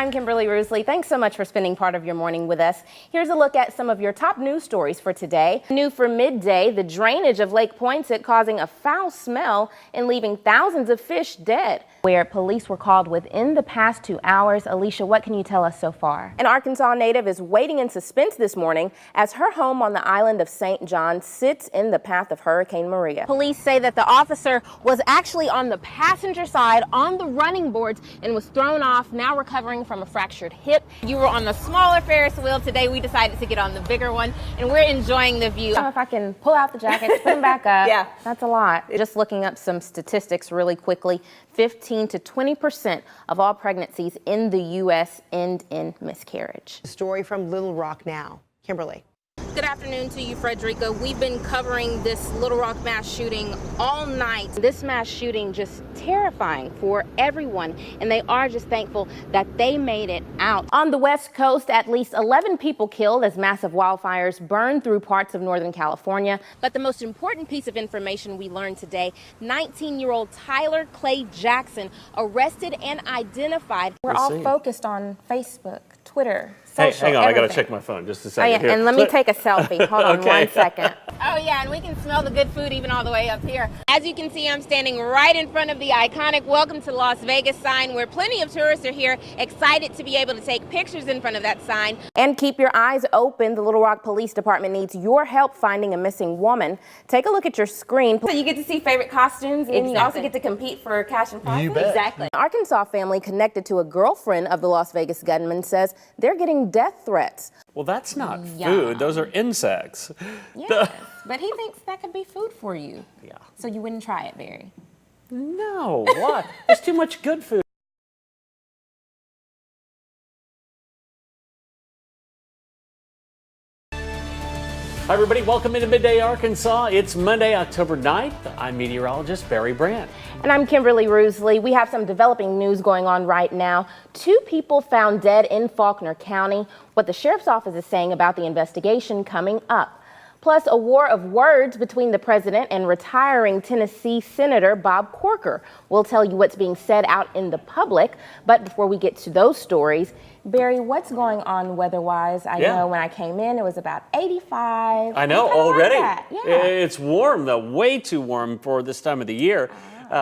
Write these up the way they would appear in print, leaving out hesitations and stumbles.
I'm Kimberly Rusley. Thanks so much for spending part of your morning with us. Here's a look at some of your top news stories for today. New for midday, the drainage of Lake Poinsett causing a foul smell and leaving thousands of fish dead. Where police were called within the past 2 hours. Alicia, what can you tell us so far? An Arkansas native is waiting in suspense this morning as her home on the island of St. John sits in the path of Hurricane Maria. Police say that the officer was actually on the passenger side on the running boards and was thrown off, now recovering from a fractured hip. You were on the smaller Ferris wheel. Today we decided to get on the bigger one, and we're enjoying the view. If I can pull out the jackets, put them back up. Yeah, that's a lot. Just looking up some statistics really quickly, 15 to 20% of all pregnancies in the U.S. end in miscarriage. Story from Little Rock now. Kimberly. Good afternoon to you, Frederica. We've been covering this Little Rock mass shooting all night. This mass shooting just terrifying for everyone, and they are just thankful that they made it out. On the West Coast, at least 11 people killed as massive wildfires burned through parts of Northern California. But the most important piece of information we learned today, 19-year-old Tyler Clay Jackson arrested and identified. We're all focused on Facebook, Twitter, social, hang on, everything. I gotta check my phone just a second. Oh, yeah, here. and let me take a selfie. Hold on Okay. 1 second. Oh yeah, and we can smell the good food even all the way up here. As you can see, I'm standing right in front of the iconic Welcome to Las Vegas sign, where plenty of tourists are here, excited to be able to take pictures in front of that sign. And keep your eyes open. The Little Rock Police Department needs your help finding a missing woman. Take a look at your screen. So you get to see favorite costumes, and you also get to compete for cash and prizes. You bet. Exactly. An Arkansas family connected to a girlfriend of the Las Vegas gunman says they're getting death threats. Well, that's not food. Those are insects. Yes, but he thinks that could be food for you. Yeah. So you wouldn't try it, Barry? No, what? There's too much good food. Hi, everybody. Welcome into Midday Arkansas. It's Monday, October 9th. I'm meteorologist Barry Brandt. And I'm Kimberly Rusley. We have some developing news going on right now. 2 people found dead in Faulkner County. What the sheriff's office is saying about the investigation coming up. Plus, a war of words between the president and retiring Tennessee Senator Bob Corker. We'll tell you what's being said out in the public. But before we get to those stories, Barry, what's going on weather-wise? I know when I came in, it was about 85. I know, already. Like yeah. It's warm, though, way too warm for this time of the year.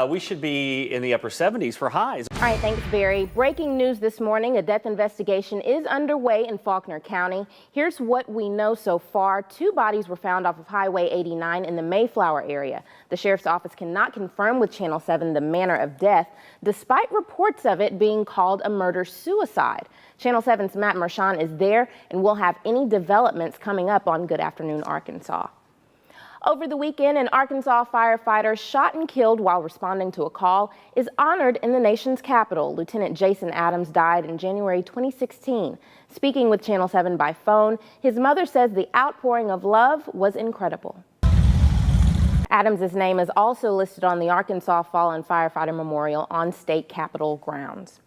We should be in the upper 70s for highs. All right, thanks, Barry. Breaking news this morning, a death investigation is underway in Faulkner County. Here's what we know so far. 2 bodies were found off of Highway 89 in the Mayflower area. The sheriff's office cannot confirm with Channel 7 the manner of death, despite reports of it being called a murder-suicide. Channel 7's Matt Marchand is there, and we'll have any developments coming up on Good Afternoon Arkansas. Over the weekend, an Arkansas firefighter shot and killed while responding to a call is honored in the nation's capital. Lieutenant Jason Adams died in January 2016. Speaking with Channel 7 by phone, his mother says the outpouring of love was incredible. Adams' name is also listed on the Arkansas Fallen Firefighter Memorial on state capitol grounds.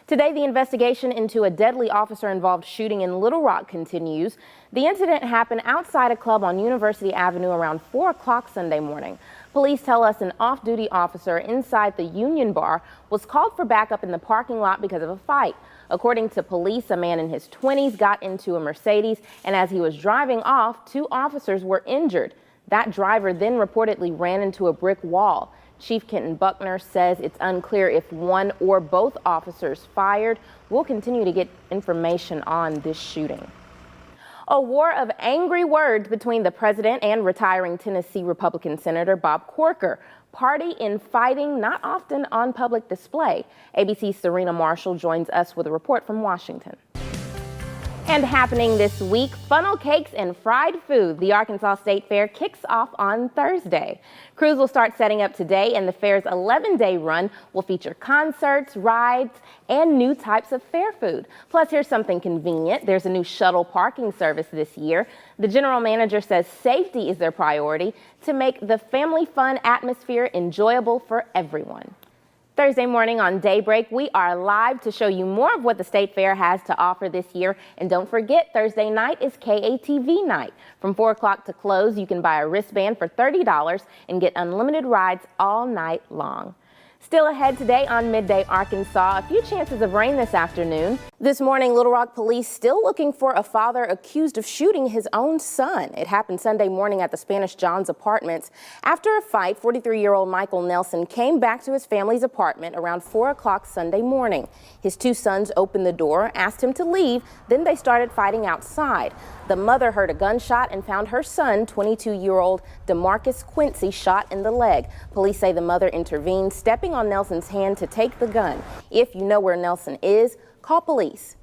Today, the investigation into a deadly officer-involved shooting in Little Rock continues. The incident happened outside a club on University Avenue around 4 o'clock Sunday morning. Police tell us an off-duty officer inside the Union Bar was called for backup in the parking lot because of a fight. According to police, a man in his 20s got into a Mercedes, and as he was driving off, 2 officers were injured. That driver then reportedly ran into a brick wall. Chief Kenton Buckner says it's unclear if one or both officers fired. We'll continue to get information on this shooting. A war of angry words between the president and retiring Tennessee Republican Senator Bob Corker. Party infighting not often on public display. ABC's Serena Marshall joins us with a report from Washington. And happening this week, funnel cakes and fried food. The Arkansas State Fair kicks off on Thursday. Crews will start setting up today, and the fair's 11-day run will feature concerts, rides, and new types of fair food. Plus, here's something convenient. There's a new shuttle parking service this year. The general manager says safety is their priority to make the family fun atmosphere enjoyable for everyone. Thursday morning on Daybreak, we are live to show you more of what the State Fair has to offer this year. And don't forget, Thursday night is KATV night. From 4 o'clock to close, you can buy a wristband for $30 and get unlimited rides all night long. Still ahead today on Midday Arkansas, a few chances of rain this afternoon. This morning, Little Rock police still looking for a father accused of shooting his own son. It happened Sunday morning at the Spanish John's apartments. After a fight, 43-year-old Michael Nelson came back to his family's apartment around 4 o'clock Sunday morning. His two sons opened the door, asked him to leave, then they started fighting outside. The mother heard a gunshot and found her son, 22-year-old DeMarcus Quincy, shot in the leg. Police say the mother intervened, stepping on Nelson's hand to take the gun. If you know where Nelson is, call police.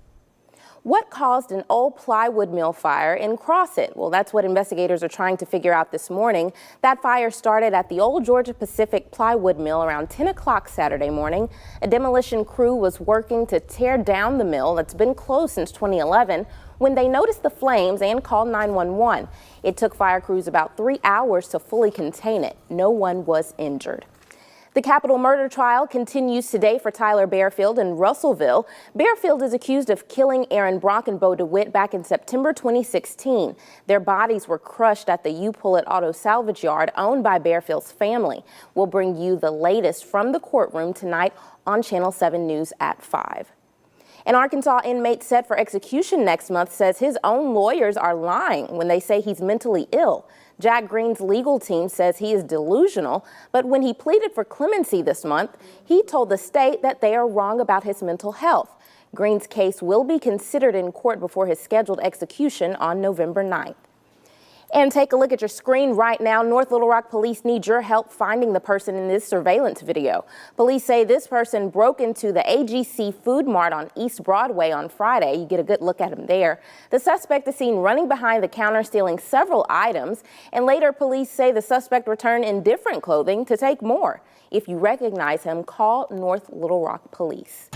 What caused an old plywood mill fire in Crossett? Well, that's what investigators are trying to figure out this morning. That fire started at the old Georgia Pacific plywood mill around 10 o'clock Saturday morning. A demolition crew was working to tear down the mill that's been closed since 2011 when they noticed the flames and called 911. It took fire crews about 3 hours to fully contain it. No one was injured. The capital murder trial continues today for Tyler Bearfield in Russellville. Bearfield is accused of killing Aaron Brock and Bo DeWitt back in September 2016. Their bodies were crushed at the U-Pullet Auto Salvage Yard owned by Bearfield's family. We'll bring you the latest from the courtroom tonight on Channel 7 News at 5. An Arkansas inmate set for execution next month says his own lawyers are lying when they say he's mentally ill. Jack Green's legal team says he is delusional, but when he pleaded for clemency this month, he told the state that they are wrong about his mental health. Green's case will be considered in court before his scheduled execution on November 9th. And take a look at your screen right now. North Little Rock police need your help finding the person in this surveillance video. Police say this person broke into the AGC Food Mart on East Broadway on Friday. You get a good look at him there. The suspect is seen running behind the counter stealing several items, and later police say the suspect returned in different clothing to take more. If you recognize him, call North Little Rock Police.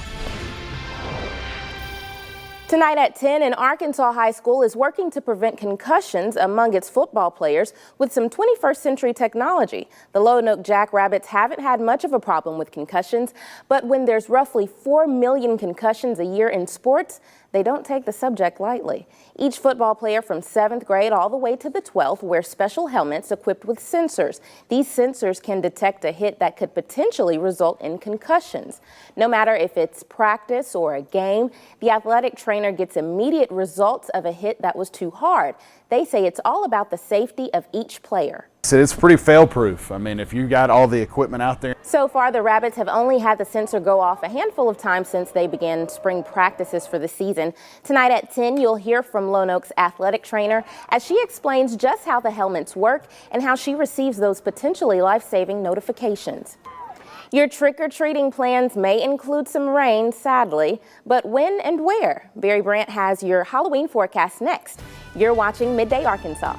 Tonight at 10, an Arkansas high school is working to prevent concussions among its football players with some 21st century technology. The Lonoke Jackrabbits haven't had much of a problem with concussions, but when there's roughly 4 million concussions a year in sports, they don't take the subject lightly. Each football player from 7th grade all the way to the 12th wear special helmets equipped with sensors. These sensors can detect a hit that could potentially result in concussions. No matter if it's practice or a game, the athletic trainer gets immediate results of a hit that was too hard. They say it's all about the safety of each player. It's pretty fail-proof. I mean, if you got all the equipment out there. So far, the Rabbits have only had the sensor go off a handful of times since they began spring practices for the season. Tonight at 10, you'll hear from Lonoke's athletic trainer as she explains just how the helmets work and how she receives those potentially life-saving notifications. Your trick-or-treating plans may include some rain, sadly, but when and where? Barry Brandt has your Halloween forecast next. You're watching Midday Arkansas.